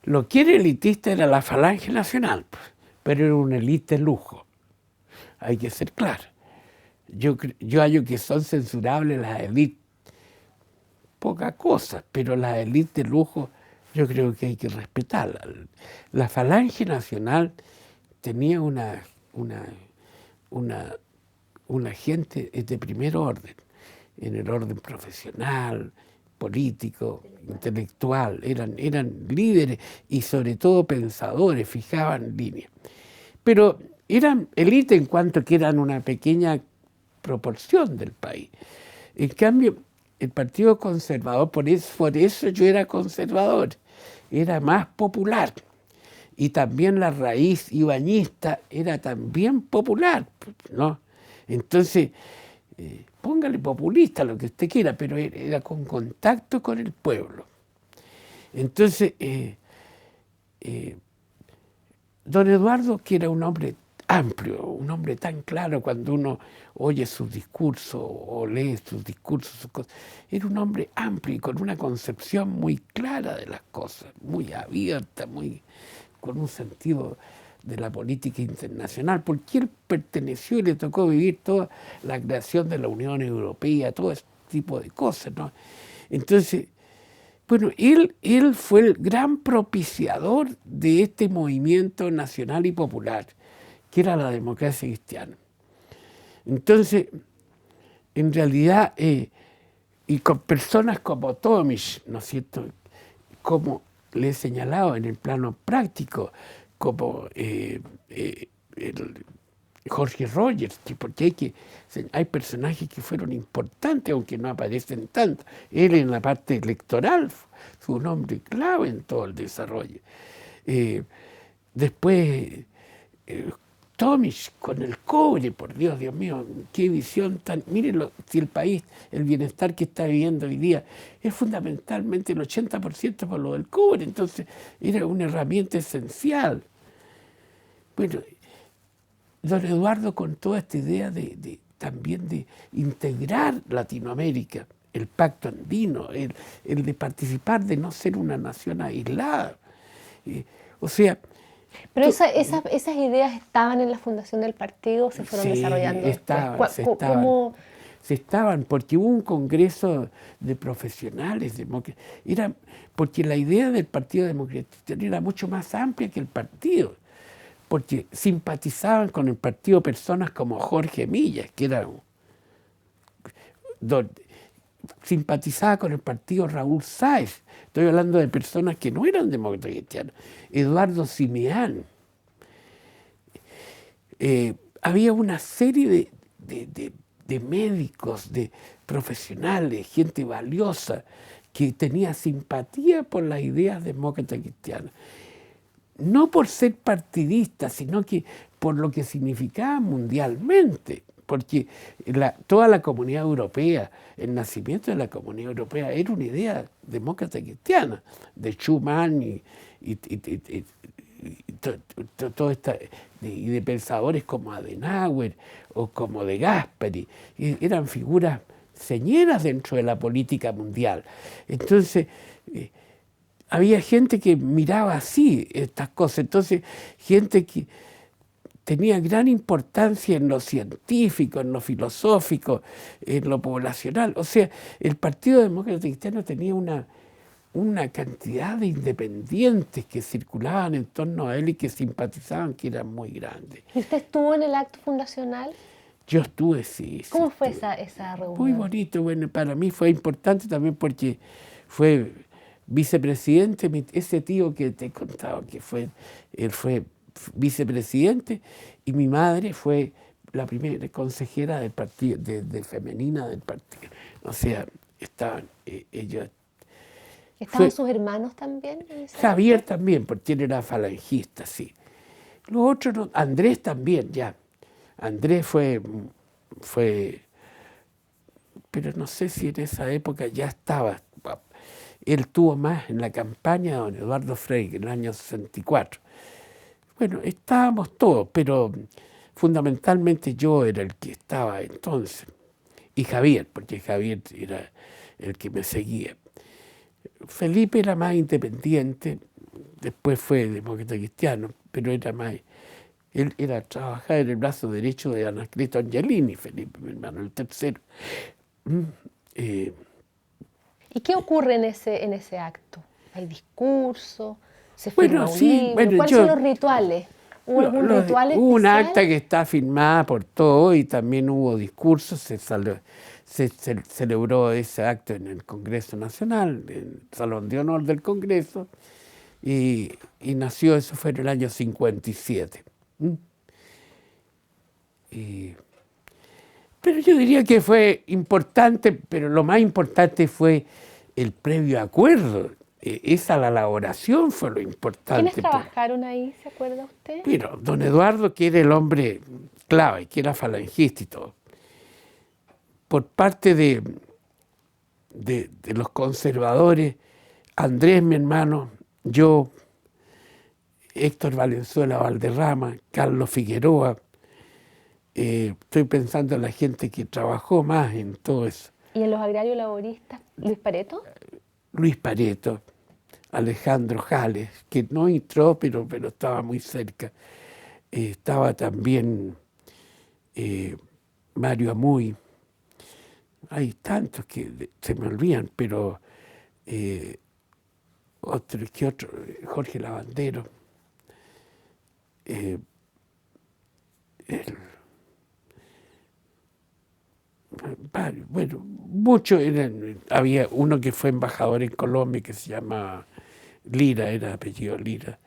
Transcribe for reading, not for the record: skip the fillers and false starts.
Lo que era elitista era la Falange Nacional, pues, pero era una élite de lujo, hay que ser claro. Yo hallo que son censurables las élites, pocas cosas, pero las élites de lujo yo creo que hay que respetarlas. La Falange Nacional tenía una gente de primer orden, en el orden profesional, político, intelectual, eran líderes y sobre todo pensadores, fijaban líneas. Pero eran élite en cuanto que eran una pequeña proporción del país. En cambio, el Partido Conservador, por eso yo era conservador, era más popular. Y también la raíz ibañista era también popular, ¿no? Entonces, póngale populista lo que usted quiera, pero era con contacto con el pueblo. Entonces, don Eduardo, que era un hombre amplio, un hombre tan claro cuando uno oye sus discursos o lee sus discursos, sus cosas, era un hombre amplio y con una concepción muy clara de las cosas, muy abierta, con un sentido de la política internacional, porque él perteneció y le tocó vivir toda la creación de la Unión Europea, todo ese tipo de cosas, ¿no? Entonces, bueno, él fue el gran propiciador de este movimiento nacional y popular, que era la democracia cristiana. Entonces, en realidad, y con personas como Tomisch, ¿no es cierto?, como le he señalado en el plano práctico, como Jorge Rogers, porque hay personajes que fueron importantes, aunque no aparecen tanto. Él en la parte electoral fue un hombre clave en todo el desarrollo. Después, Tomisch con el cobre, por Dios, Dios mío, qué visión tan... Miren, si el país, el bienestar que está viviendo hoy día, es fundamentalmente el 80% por lo del cobre, entonces era una herramienta esencial. Bueno, don Eduardo con toda esta idea también de integrar Latinoamérica, el pacto andino, el de participar, de no ser una nación aislada. O sea... Pero esas ideas estaban en la fundación del partido o se fueron desarrollando después. Se estaban, porque hubo un congreso de profesionales, porque la idea del Partido Democrático era mucho más amplia que el partido, porque simpatizaban con el partido personas como Jorge Millas, que era simpatizaba con el partido Raúl Sáez. Estoy hablando de personas que no eran demócratas cristianos. Eduardo Simeán. Había una serie de médicos, de profesionales, gente valiosa, que tenía simpatía por las ideas demócratas cristianas. No por ser partidistas, sino que por lo que significaba mundialmente. Porque toda la comunidad europea, el nacimiento de la comunidad europea era una idea demócrata cristiana, de Schuman y de pensadores como Adenauer o como de Gasperi. Eran figuras señeras dentro de la política mundial. Entonces, había gente que miraba así estas cosas. Entonces, gente que tenía gran importancia en lo científico, en lo filosófico, en lo poblacional. O sea, el Partido Demócrata Cristiano tenía una cantidad de independientes que circulaban en torno a él y que simpatizaban, que eran muy grandes. ¿Y usted estuvo en el acto fundacional? Yo estuve, sí. ¿Cómo fue esa reunión? Muy bonito, bueno, para mí fue importante también porque fue vicepresidente, ese tío que te he contado, él fue vicepresidente y mi madre fue la primera consejera del partido, de femenina del partido. O sea, estaban ellos. ¿Estaban sus hermanos también? Javier también, porque él era falangista, sí. Los otros no, Andrés también, ya. Andrés fue, pero no sé si en esa época ya estaba. Él tuvo más en la campaña de don Eduardo Frei, en el año 64. Bueno, estábamos todos, pero fundamentalmente yo era el que estaba entonces. Y Javier, porque Javier era el que me seguía. Felipe era más independiente, después fue demócrata cristiano, pero era más... Él trabajaba en el brazo derecho de Anacleto Angelini, Felipe, mi hermano, el tercero. ¿Y qué ocurre en ese acto? ¿Hay discurso? ¿Se firma un libro? ¿Cuáles son los rituales? ¿Hubo algún ritual especial? Hubo una acta que está firmada por todos y también hubo discursos. Se celebró ese acto en el Congreso Nacional, en el Salón de Honor del Congreso, y nació, eso fue en el año 57. Pero yo diría que fue importante, pero lo más importante fue el previo acuerdo. La elaboración fue lo importante. ¿Quiénes trabajaron ahí, se acuerda usted? Pero don Eduardo, que era el hombre clave, que era falangista y todo, por parte de los conservadores, Andrés, mi hermano, yo, Héctor Valenzuela Valderrama, Carlos Figueroa, estoy pensando en la gente que trabajó más en todo eso. ¿Y en los agrarios laboristas, Luis Pareto? Luis Pareto, Alejandro Jales, que no entró, pero estaba muy cerca. Estaba también Mario Amuy. Hay tantos que se me olvidan, pero otro, Jorge Lavandero. Bueno, muchos eran. Había uno que fue embajador en Colombia que se llama Lira, era apellido Lira.